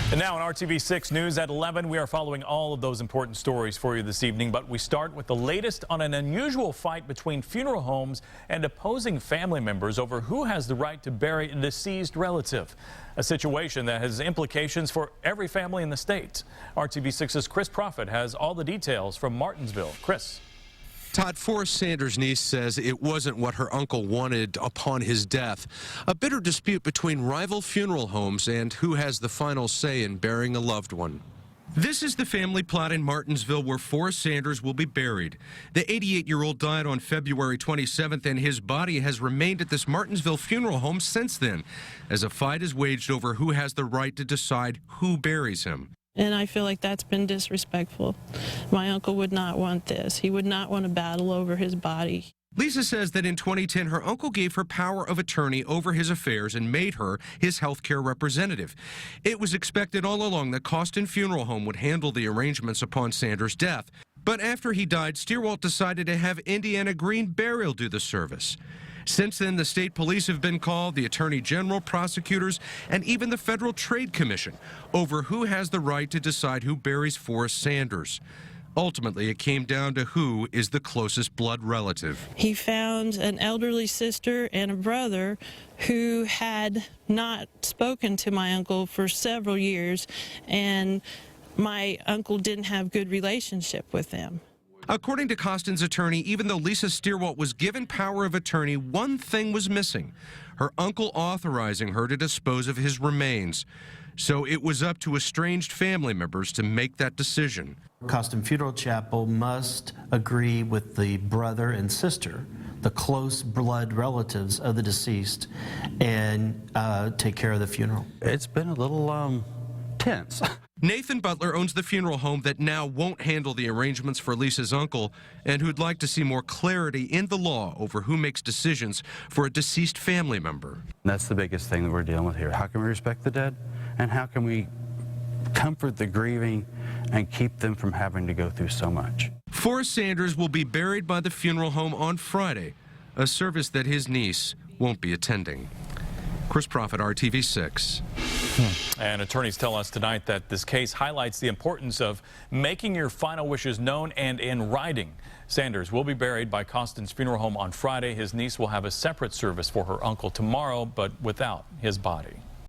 And now on RTV6 News at 11, we are following all of those important stories for you this evening. But we start with the latest on an unusual fight between funeral homes and opposing family members over who has the right to bury a deceased relative. A situation that has implications for every family in the state. RTV6's Chris Prophet has all the details from Martinsville. Chris. Todd, Forrest Sanders' niece says it wasn't what her uncle wanted upon his death. A bitter dispute between rival funeral homes and who has the final say in burying a loved one. This is the family plot in Martinsville where Forrest Sanders will be buried. The 88-year-old died on February 27th, and his body has remained at this Martinsville funeral home since then, as a fight is waged over who has the right to decide who buries him. And I feel like that's been disrespectful. My uncle would not want this. He would not want to battle over his body. Lisa says that in 2010, her uncle gave her power of attorney over his affairs and made her his health care representative. It was expected all along that Costin Funeral Home would handle the arrangements upon Sanders' death. But after he died, Stierwalt decided to have Indiana Green Burial do the service. Since then, the state police have been called, the attorney general, prosecutors, and even the Federal Trade Commission over who has the right to decide who buries Forrest Sanders. Ultimately, it came down to who is the closest blood relative. He found an elderly sister and a brother who had not spoken to my uncle for several years, and my uncle didn't have good relationship with them. According to Costin's attorney, even though Lisa Stierwalt was given power of attorney, one thing was missing: her uncle authorizing her to dispose of his remains. So it was up to estranged family members to make that decision. Costin Funeral Chapel must agree with the brother and sister, the close blood relatives of the deceased, and take care of the funeral. It's been a little tense. Nathan Butler owns the funeral home that now won't handle the arrangements for Lisa's uncle, and who'd like to see more clarity in the law over who makes decisions for a deceased family member. That's the biggest thing that we're dealing with here. How can we respect the dead, and how can we comfort the grieving and keep them from having to go through so much? Forrest Sanders will be buried by the funeral home on Friday, a service that his niece won't be attending. Chris Prophet, RTV6. And attorneys tell us tonight that this case highlights the importance of making your final wishes known and in writing. Sanders will be buried by Costin's Funeral Home on Friday. His niece will have a separate service for her uncle tomorrow, but without his body.